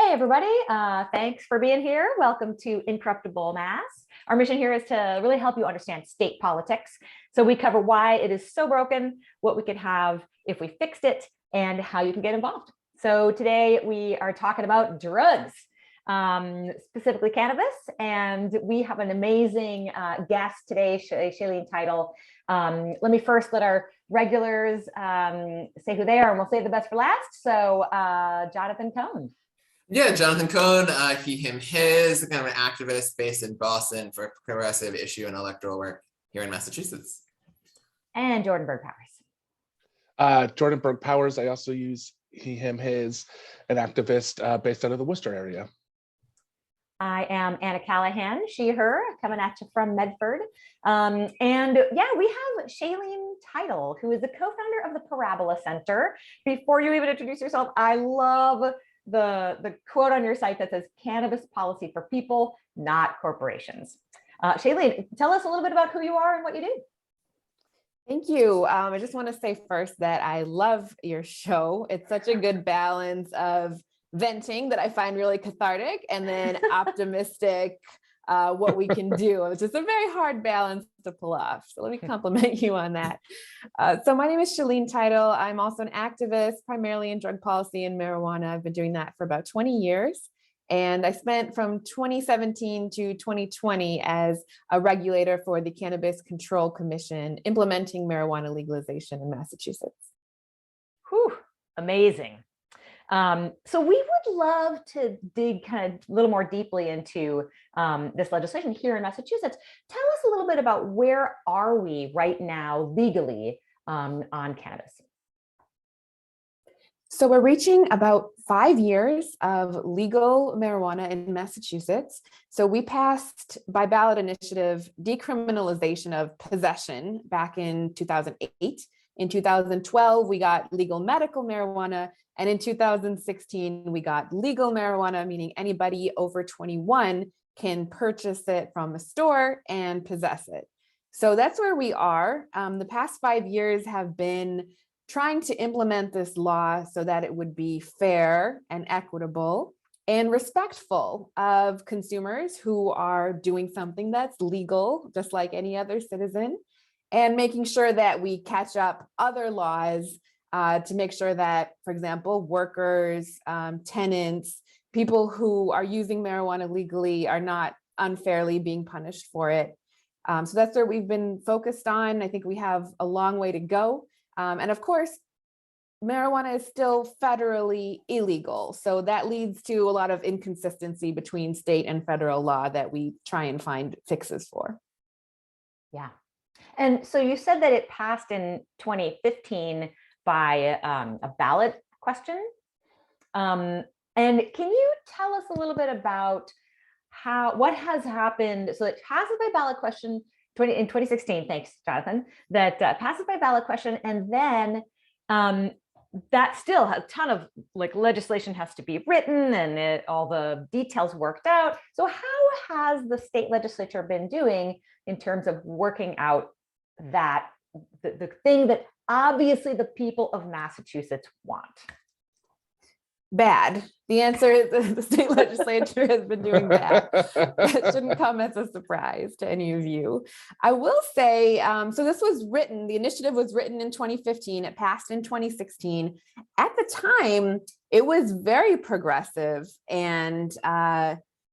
Hey, everybody. Thanks for being here. Welcome to Incorruptible Mass. Our mission here is to really help you understand state politics. So we cover why it is so broken, what we could have if we fixed it, and how you can get involved. So today we are talking about drugs, specifically cannabis. And we have an amazing guest today, Shaleen Title. Let me first let our regulars say who they are, and we'll save the best for last. So Jonathan Cohn. Yeah, Jonathan Cohn, he, him, his, kind of an activist based in Boston for progressive issue and electoral work here in Massachusetts. And Jordan Berg Powers. Jordan Berg Powers, I also use he, him, his, an activist based out of the Worcester area. I am Anna Callahan, she, her, coming at you from Medford. And yeah, we have Shaleen Title, who is the co-founder of the Parabola Center. Before you even introduce yourself, I love the quote on your site that says cannabis policy for people, not corporations. Shaleen, tell us a little bit about who you are and what you do. Thank you. I just want to say first that I love your show. It's such a good balance of venting that I find really cathartic and then optimistic what we can do. It's just a very hard balance to pull off. So let me compliment you on that. So my name is Shaleen Title. I'm also an activist, primarily in drug policy and marijuana. I've been doing that for about 20 years. And I spent from 2017 to 2020 as a regulator for the Cannabis Control Commission, implementing marijuana legalization in Massachusetts. Whew, amazing. So we would love to dig kind of a little more deeply into this legislation here in Massachusetts. Tell us a little bit about where are we right now legally on cannabis? So we're reaching about 5 years of legal marijuana in Massachusetts. So we passed by ballot initiative decriminalization of possession back in 2008. In 2012, we got legal medical marijuana. And in 2016, we got legal marijuana, meaning anybody over 21 can purchase it from a store and possess it. So that's where we are. The past 5 years have been trying to implement this law so that it would be fair and equitable and respectful of consumers who are doing something that's legal, just like any other citizen, and making sure that we catch up other laws to make sure that, for example, workers, tenants, people who are using marijuana legally are not unfairly being punished for it. So that's where we've been focused on. I think we have a long way to go. And of course, marijuana is still federally illegal. So that leads to a lot of inconsistency between state and federal law that we try and find fixes for. Yeah. And so you said that it passed in 2015 by a ballot question. And can you tell us a little bit about what has happened? So it passes by ballot question in 2016, thanks, Jonathan, that passes by ballot question. And then that still a ton of legislation has to be written and all the details worked out. So how has the state legislature been doing in terms of working out that the thing that obviously the people of Massachusetts want? Bad. The answer is the state legislature has been doing bad. That shouldn't come as a surprise to any of you. I will say, so this was written, the initiative was written in 2015, it passed in 2016. At the time, it was very progressive, and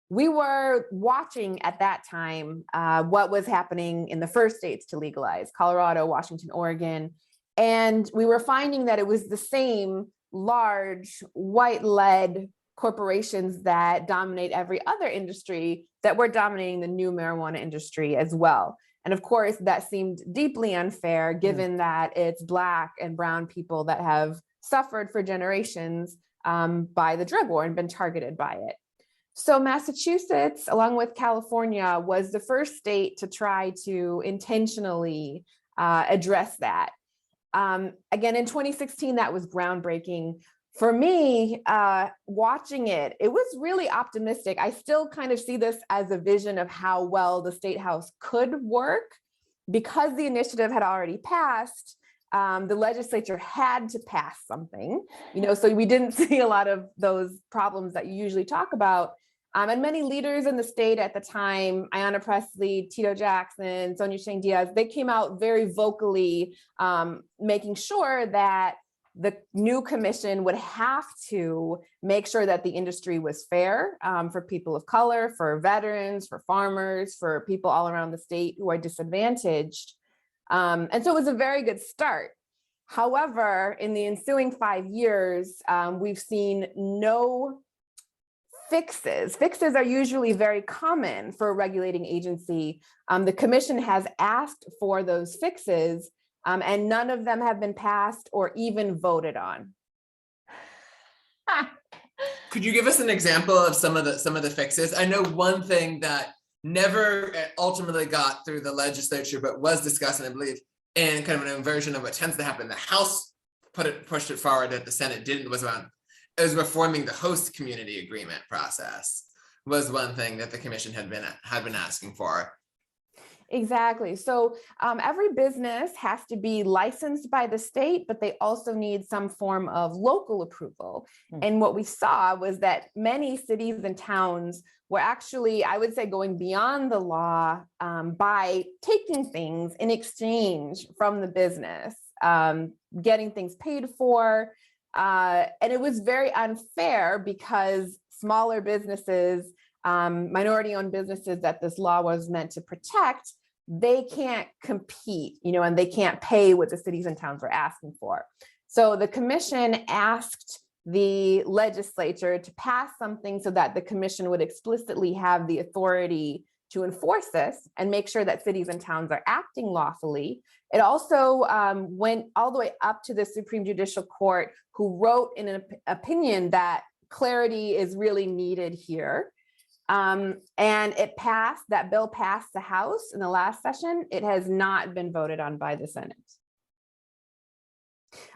we were watching at that time what was happening in the first states to legalize, Colorado, Washington, Oregon, and we were finding that it was the same large white-led corporations that dominate every other industry that were dominating the new marijuana industry as well. And of course, that seemed deeply unfair given that it's Black and brown people that have suffered for generations by the drug war and been targeted by it. So Massachusetts, along with California, was the first state to try to intentionally address that. Again, in 2016, that was groundbreaking. For me, watching it, it was really optimistic. I still kind of see this as a vision of how well the State House could work because the initiative had already passed. the legislature had to pass something, so we didn't see a lot of those problems that you usually talk about. And many leaders in the state at the time, Ayanna Pressley, Tito Jackson, Sonia Chang Diaz, they came out very vocally, making sure that the new commission would have to make sure that the industry was fair, for people of color, for veterans, for farmers, for people all around the state who are disadvantaged. And so it was a very good start. However, in the ensuing 5 years, we've seen no fixes. Fixes are usually very common for a regulating agency. The commission has asked for those fixes, and none of them have been passed or even voted on. Could you give us an example of some of the fixes? I know one thing that never ultimately got through the legislature, but was discussed, and I believe in kind of an inversion of what tends to happen. The House pushed it forward, that the Senate didn't. It was reforming the host community agreement process. Was one thing that the commission had been asking for. Exactly. So every business has to be licensed by the state, but they also need some form of local approval. And what we saw was that many cities and towns were actually, I would say, going beyond the law by taking things in exchange from the business, getting things paid for. And it was very unfair because smaller businesses, minority-owned businesses that this law was meant to protect, they can't compete, and they can't pay what the cities and towns were asking for. So the commission asked the legislature to pass something so that the commission would explicitly have the authority to enforce this and make sure that cities and towns are acting lawfully. It also went all the way up to the Supreme Judicial Court, who wrote in an opinion that clarity is really needed here. And that bill passed the House in the last session. It has not been voted on by the Senate.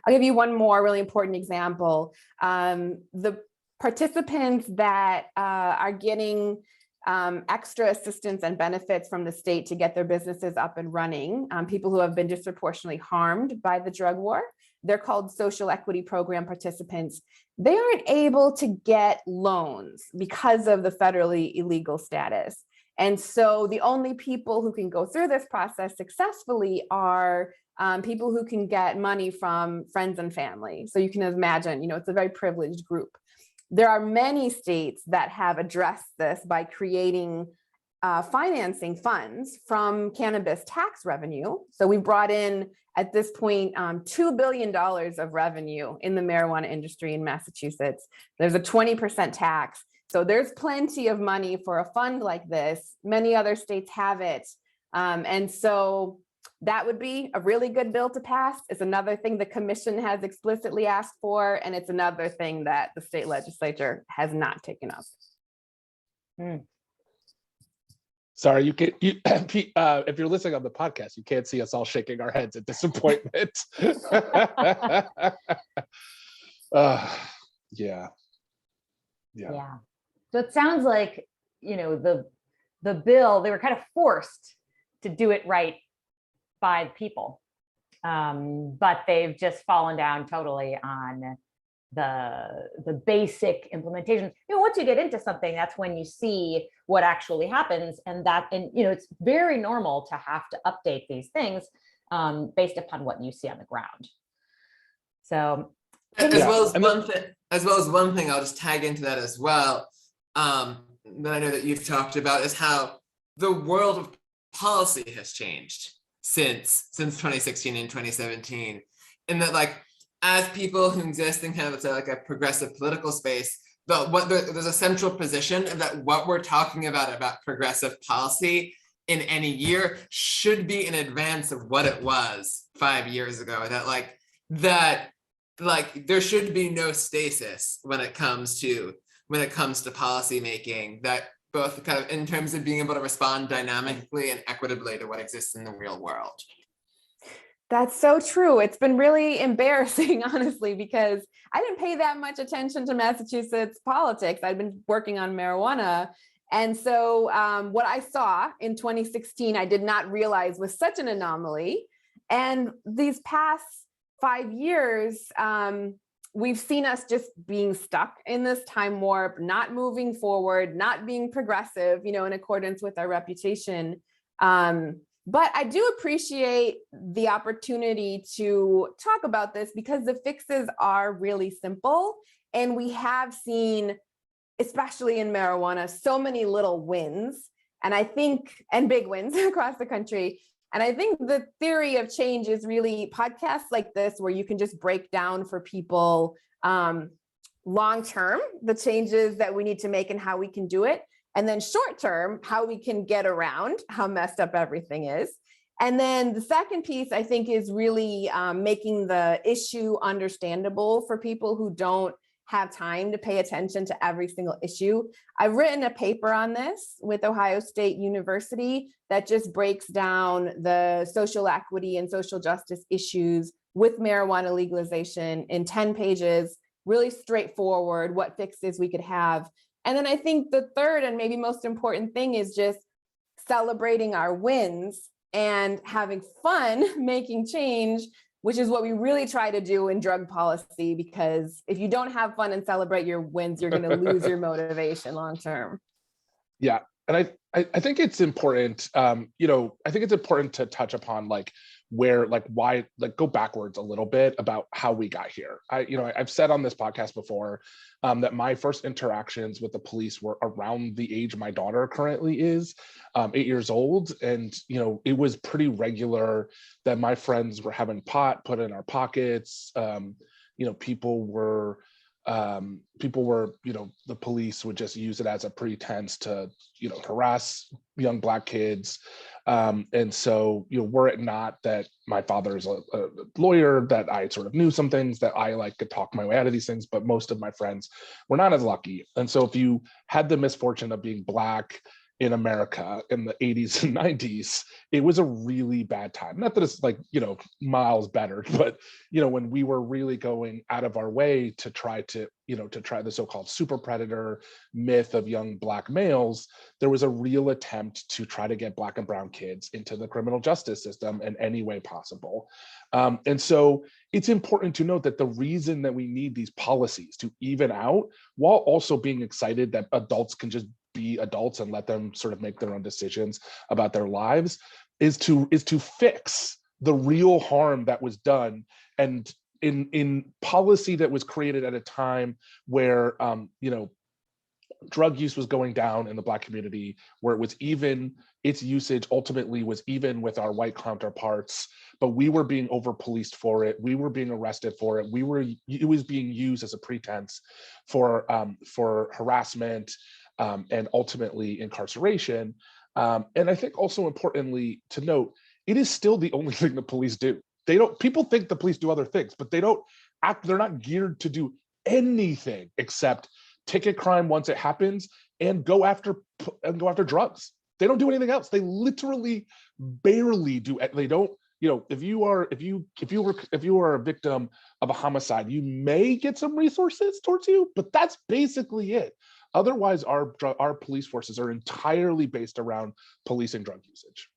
I'll give you one more really important example. The participants that are getting extra assistance and benefits from the state to get their businesses up and running, people who have been disproportionately harmed by the drug war, they're called social equity program participants. They aren't able to get loans because of the federally illegal status. And so the only people who can go through this process successfully are people who can get money from friends and family. So you can imagine, it's a very privileged group. There are many states that have addressed this by creating financing funds from cannabis tax revenue. So we brought in, at this point, $2 billion of revenue in the marijuana industry in Massachusetts. There's a 20% tax. So there's plenty of money for a fund like this. Many other states have it. And so that would be a really good bill to pass. It's another thing the commission has explicitly asked for, and it's another thing that the state legislature has not taken up. Sorry, if you're listening on the podcast, you can't see us all shaking our heads at disappointment. Yeah. So it sounds like, the bill, they were kind of forced to do it right by the people, but they've just fallen down totally on the basic implementation. Once you get into something, that's when you see what actually happens, and it's very normal to have to update these things based upon what you see on the ground. So as well as one thing I'll just tag into that as well, that I know that you've talked about, is how the world of policy has changed since 2016 and 2017, and that as people who exist in kind of a progressive political space, there's a central position that what we're talking about progressive policy in any year should be in advance of what it was 5 years ago. That there should be no stasis when it comes to policy making, that both kind of in terms of being able to respond dynamically and equitably to what exists in the real world. That's so true. It's been really embarrassing, honestly, because I didn't pay that much attention to Massachusetts politics. I'd been working on marijuana. And so what I saw in 2016, I did not realize was such an anomaly. And these past 5 years, we've seen us just being stuck in this time warp, not moving forward, not being progressive, in accordance with our reputation. But I do appreciate the opportunity to talk about this because the fixes are really simple. And we have seen, especially in marijuana, so many little wins. And I think, and big wins across the country. And I think the theory of change is really podcasts like this, where you can just break down for people long-term, the changes that we need to make and how we can do it. And then short-term, how we can get around how messed up everything is. And then the second piece, I think, is really making the issue understandable for people who don't have time to pay attention to every single issue. I've written a paper on this with Ohio State University that just breaks down the social equity and social justice issues with marijuana legalization in 10 pages, really straightforward, what fixes we could have. And then I think the third and maybe most important thing is just celebrating our wins and having fun making change, which is what we really try to do in drug policy, because if you don't have fun and celebrate your wins, you're going to lose your motivation long term. Yeah. And I think it's important, I think it's important to touch upon why go backwards a little bit about how we got here. I've said on this podcast before that my first interactions with the police were around the age my daughter currently is, 8 years old. And, it was pretty regular that my friends were having pot put in our pockets. People were, the police would just use it as a pretense to, harass young Black kids. And so, were it not that my father is a lawyer, that I sort of knew some things, that I could talk my way out of these things, but most of my friends were not as lucky. And so if you had the misfortune of being Black in America in the 80s and 90s, it was a really bad time. Not that it's miles better, but, when we were really going out of our way to try the so-called super predator myth of young Black males, there was a real attempt to try to get Black and brown kids into the criminal justice system in any way possible. And so it's important to note that the reason that we need these policies to even out, while also being excited that adults can just be adults and let them sort of make their own decisions about their lives, is to fix the real harm that was done, and in policy that was created at a time where drug use was going down in the Black community, where its usage ultimately was even with our white counterparts, but we were being over policed for it. We were being arrested for it. It was being used as a pretense for harassment, and ultimately incarceration. And I think also importantly to note, it is still the only thing the police do. People think the police do other things, but they're not geared to do anything except ticket crime once it happens and go after drugs. They don't do anything else. They literally barely do. They don't, if you are a victim of a homicide, you may get some resources towards you, but that's basically it. Otherwise, our police forces are entirely based around policing drug usage.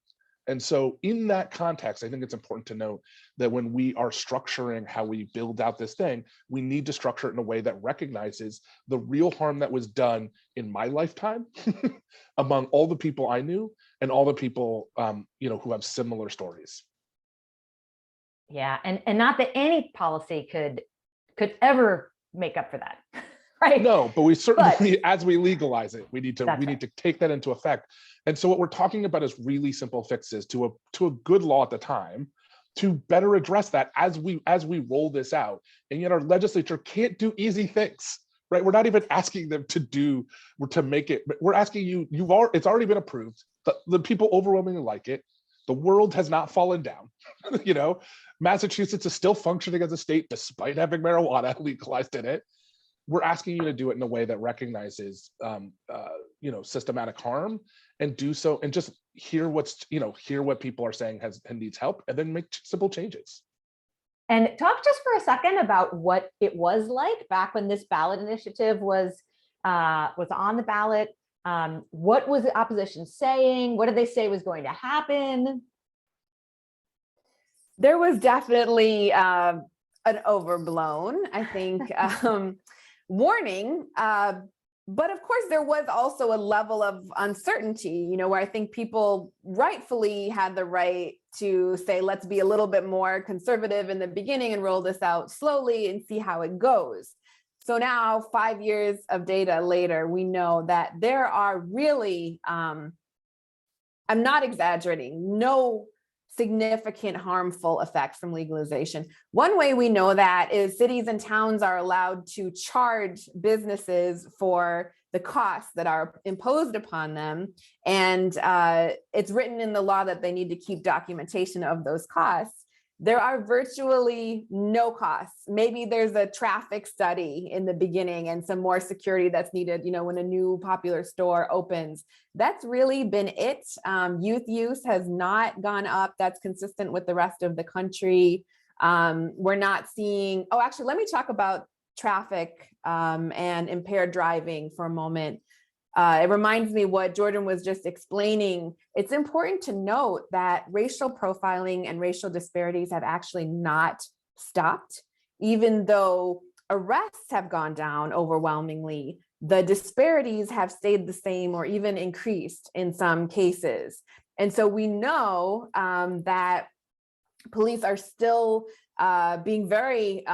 And so in that context, I think it's important to note that when we are structuring how we build out this thing, we need to structure it in a way that recognizes the real harm that was done in my lifetime among all the people I knew and all the people who have similar stories. Yeah, and not that any policy could ever make up for that. Right. No, but we certainly, as we legalize it, we need to take that into effect. And so what we're talking about is really simple fixes to a good law at the time to better address that as we roll this out. And yet our legislature can't do easy things, right? We're not even asking them to make it. We're asking it's already been approved. The people overwhelmingly like it. The world has not fallen down. Massachusetts is still functioning as a state despite having marijuana legalized in it. We're asking you to do it in a way that recognizes, systematic harm, and do so, and just hear what people are saying and needs help, and then make simple changes. And talk just for a second about what it was like back when this ballot initiative was on the ballot. What was the opposition saying? What did they say was going to happen? There was definitely an overblown, I think, warning. But of course, there was also a level of uncertainty, where I think people rightfully had the right to say, let's be a little bit more conservative in the beginning and roll this out slowly and see how it goes. So now, 5 years of data later, we know that there are really, I'm not exaggerating, no significant harmful effects from legalization. One way we know that is cities and towns are allowed to charge businesses for the costs that are imposed upon them. And it's written in the law that they need to keep documentation of those costs. There are virtually no costs. Maybe there's a traffic study in the beginning and some more security that's needed, when a new popular store opens. That's really been it. Youth use has not gone up. That's consistent with the rest of the country. We're not seeing, actually, let me talk about traffic and impaired driving for a moment. It reminds me what Jordan was just explaining. It's important to note that racial profiling and racial disparities have actually not stopped, even though arrests have gone down overwhelmingly. The disparities have stayed the same or even increased in some cases. And so we know that police are still being very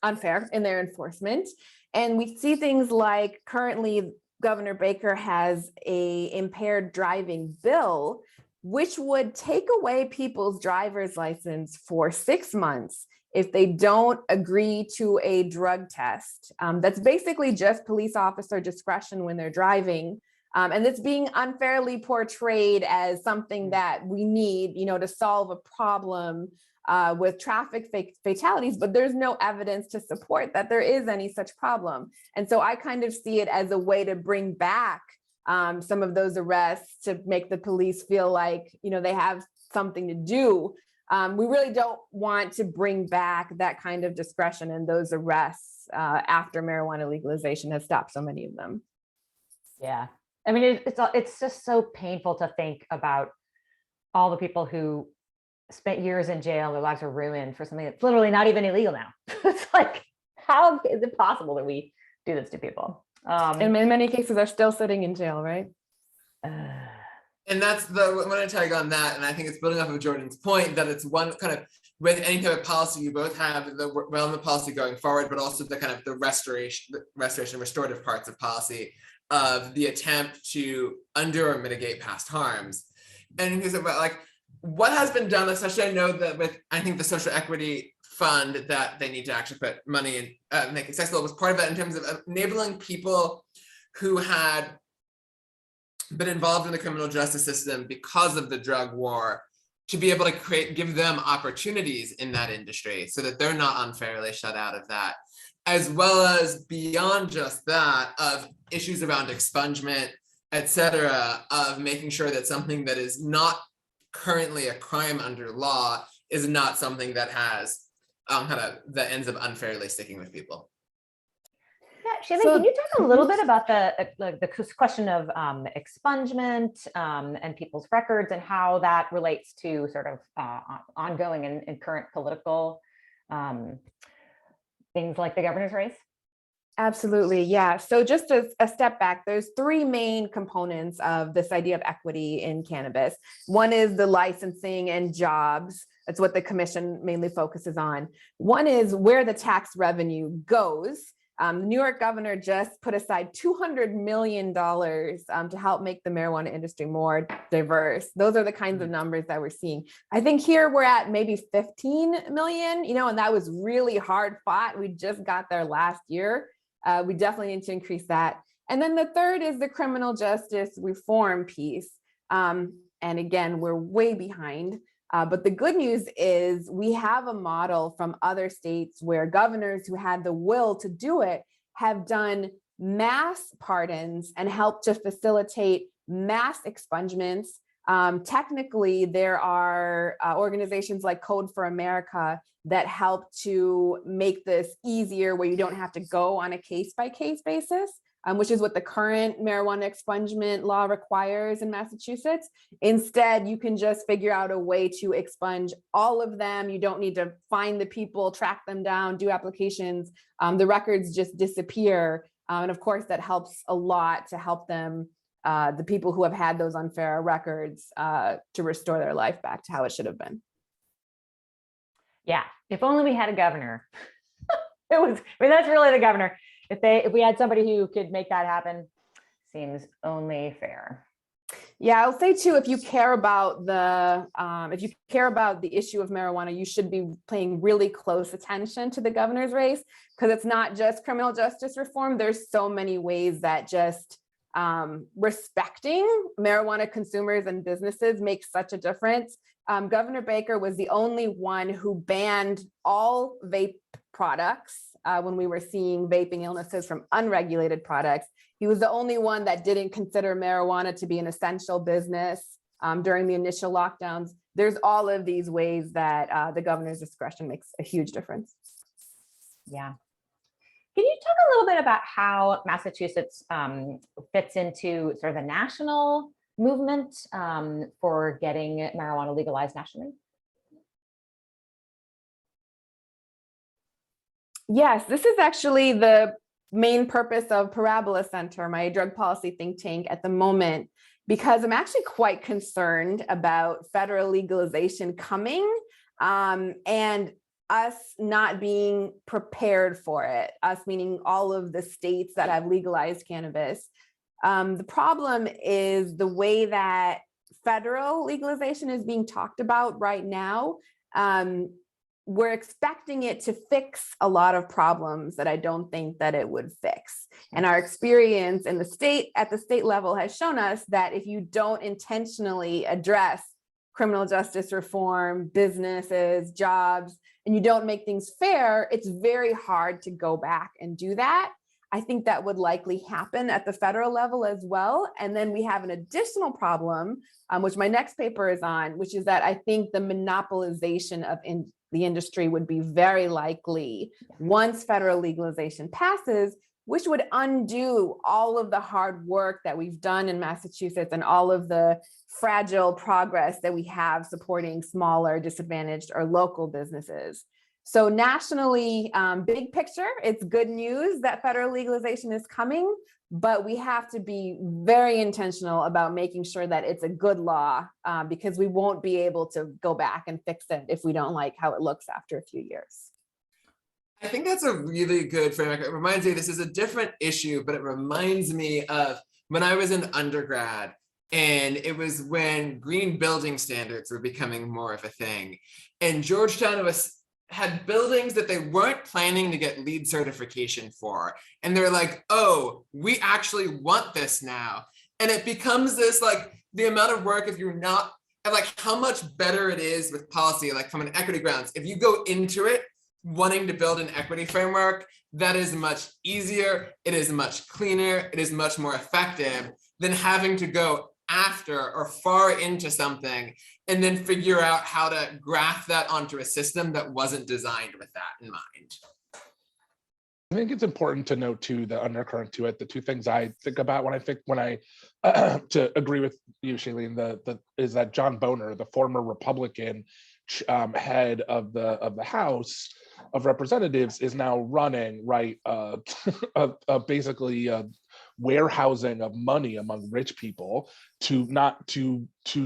unfair in their enforcement. And we see things like currently Governor Baker has a impaired driving bill, which would take away people's driver's license for 6 months if they don't agree to a drug test. That's basically just police officer discretion when they're driving. And it's being unfairly portrayed as something that we need, to solve a problem with traffic fatalities, but there's no evidence to support that there is any such problem. And so I kind of see it as a way to bring back some of those arrests to make the police feel like, they have something to do. We really don't want to bring back that kind of discretion in those arrests after marijuana legalization has stopped so many of them. Yeah. I mean, it's just so painful to think about all the people who spent years in jail, their lives are ruined for something that's literally not even illegal now. It's like, how is it possible that we do this to people? And in many cases are still sitting in jail, right? And that's I'm going to tag on that. And I think it's building off of Jordan's point that it's one kind of, with any type of policy, you both have the realm of policy going forward, but also the kind of the restorative parts of policy of the attempt to undo or mitigate past harms. And it's about like, what has been done, especially I know that with, I think the social equity fund that they need to actually put money in, make accessible was part of that in terms of enabling people who had been involved in the criminal justice system because of the drug war to be able to give them opportunities in that industry so that they're not unfairly shut out of that, as well as beyond just that of issues around expungement, et cetera, of making sure that something that is not currently a crime under law is not something that has that ends up unfairly sticking with people. Yeah, Shaleen, can you talk a little bit about the question of expungement and people's records and how that relates to sort of ongoing and current political things like the governor's race? Absolutely. Yeah. So just a step back, there's 3 main components of this idea of equity in cannabis. One is the licensing and jobs. That's what the commission mainly focuses on. One is where the tax revenue goes. The New York governor just put aside $200 million to help make the marijuana industry more diverse. Those are the kinds of numbers that we're seeing. I think here we're at maybe 15 million, and that was really hard fought. We just got there last year. We definitely need to increase that. And then the third is the criminal justice reform piece. And again, we're way behind. But the good news is we have a model from other states where governors who had the will to do it have done mass pardons and helped to facilitate mass expungements Technically, there are organizations like Code for America that help to make this easier, where you don't have to go on a case-by-case basis, which is what the current marijuana expungement law requires in Massachusetts. Instead, you can just figure out a way to expunge all of them. You don't need to find the people, track them down, do applications. The records just disappear. And of course, that helps a lot to help them, the people who have had those unfair records, to restore their life back to how it should have been. Yeah, if only we had a governor. That's really the governor. If we had somebody who could make that happen, seems only fair. Yeah, I'll say too, if you care about the issue of marijuana, you should be paying really close attention to the governor's race, because it's not just criminal justice reform. There's so many ways that just respecting marijuana consumers and businesses makes such a difference. Governor Baker was the only one who banned all vape products when we were seeing vaping illnesses from unregulated products. He was the only one that didn't consider marijuana to be an essential business during the initial lockdowns. There's all of these ways that the governor's discretion makes a huge difference. Yeah. Can you talk a little bit about how Massachusetts fits into sort of the national movement for getting marijuana legalized nationally? Yes, this is actually the main purpose of Parabola Center, my drug policy think tank at the moment, because I'm actually quite concerned about federal legalization coming and us not being prepared for it, us meaning all of the states that have legalized cannabis. The problem is the way that federal legalization is being talked about right now. We're expecting it to fix a lot of problems that I don't think that it would fix. And our experience in the state, at the state level, has shown us that if you don't intentionally address criminal justice reform, businesses, jobs, and you don't make things fair, it's very hard to go back and do that. I think that would likely happen at the federal level as well. And then we have an additional problem, which my next paper is on, which is that I think the monopolization of the industry would be very likely once federal legalization passes, which would undo all of the hard work that we've done in Massachusetts and all of the fragile progress that we have supporting smaller, disadvantaged, or local businesses. So nationally, big picture, it's good news that federal legalization is coming, but we have to be very intentional about making sure that it's a good law, because we won't be able to go back and fix it if we don't like how it looks after a few years. I think that's a really good framework. It reminds me, this is a different issue, but it reminds me of when I was in undergrad, and it was when green building standards were becoming more of a thing. And Georgetown had buildings that they weren't planning to get LEED certification for. And they're like, oh, we actually want this now. And it becomes this, like, the amount of work, if you're not, and like how much better it is with policy, like from an equity grounds, if you go into it wanting to build an equity framework, that is much easier, it is much cleaner, it is much more effective than having to go after or far into something and then figure out how to graft that onto a system that wasn't designed with that in mind. I think it's important to note too, the undercurrent to it. The two things I think about when I to agree with you, Shaleen, is that John Boehner, the former Republican head of the House of Representatives, is now running basically warehousing of money among rich people to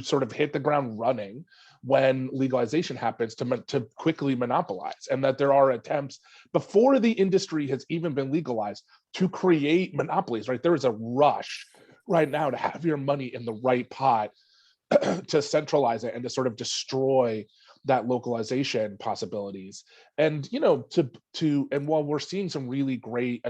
sort of hit the ground running when legalization happens to quickly monopolize, and that there are attempts before the industry has even been legalized to create monopolies, right? There is a rush right now to have your money in the right pot to centralize it and to sort of destroy that localization possibilities. And, you know, and while we're seeing some really great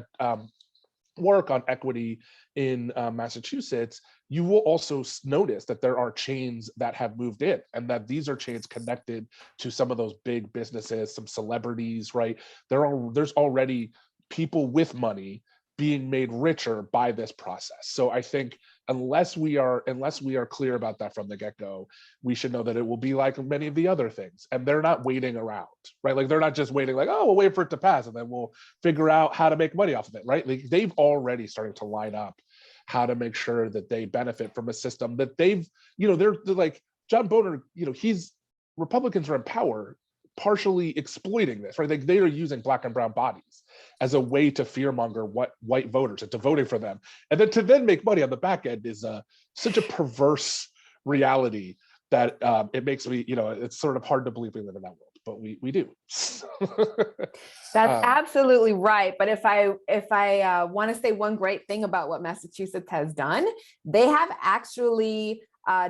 work on equity in Massachusetts, you will also notice that there are chains that have moved in, and that these are chains connected to some of those big businesses, some celebrities, right? There's already people with money being made richer by this process. So I think unless we are clear about that from the get-go, we should know that it will be like many of the other things, and they're not waiting around, right? Like they're not just waiting like, oh, we'll wait for it to pass and then we'll figure out how to make money off of it, right? Like they've already started to line up how to make sure that they benefit from a system that they've, they're like John Boehner, Republicans are in power partially exploiting this, right? They are using Black and brown bodies as a way to fearmonger white voters into voting for them, and then to make money on the back end is such a perverse reality that it makes me, it's sort of hard to believe we live in that world, but we do. That's absolutely right. But if I want to say one great thing about what Massachusetts has done, they have actually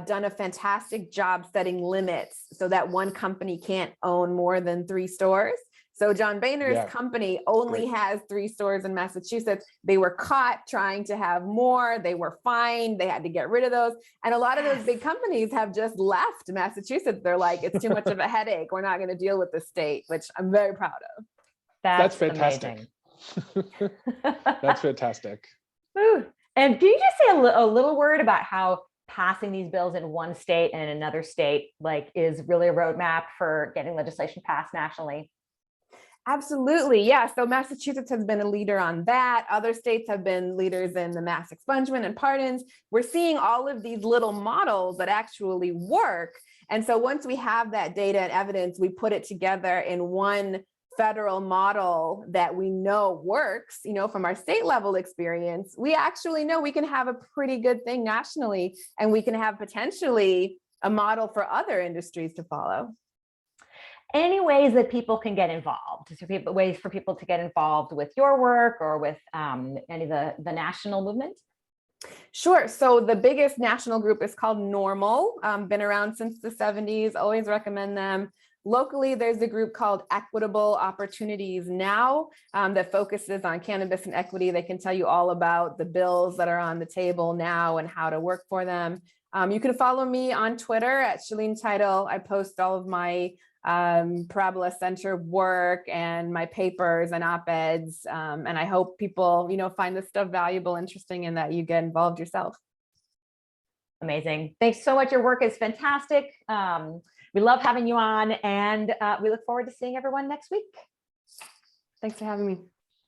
done a fantastic job setting limits so that one company can't own more than 3 stores. So John Boehner's company only has 3 stores in Massachusetts. They were caught trying to have more. They were fined. They had to get rid of those. And a lot of those big companies have just left Massachusetts. They're like, it's too much of a headache. We're not going to deal with the state, which I'm very proud of. That's fantastic. That's fantastic. Ooh. And can you just say a little word about how passing these bills in one state and in another state is really a roadmap for getting legislation passed nationally? Absolutely. Yeah. So Massachusetts has been a leader on that. Other states have been leaders in the mass expungement and pardons. We're seeing all of these little models that actually work. And so once we have that data and evidence, we put it together in one federal model that we know works, from our state level experience, we actually know we can have a pretty good thing nationally, and we can have potentially a model for other industries to follow. Any ways that people can get involved? Ways for people to get involved with your work or with any of the national movement? Sure. So the biggest national group is called Normal, been around since the 70s, always recommend them. Locally, there's a group called Equitable Opportunities Now that focuses on cannabis and equity. They can tell you all about the bills that are on the table now and how to work for them. You can follow me on Twitter at Shaleen Title. I post all of my Parabola Center work and my papers and op-eds. And I hope people, find this stuff valuable, interesting, and that you get involved yourself. Amazing. Thanks so much. Your work is fantastic. We love having you on, and we look forward to seeing everyone next week. Thanks for having me.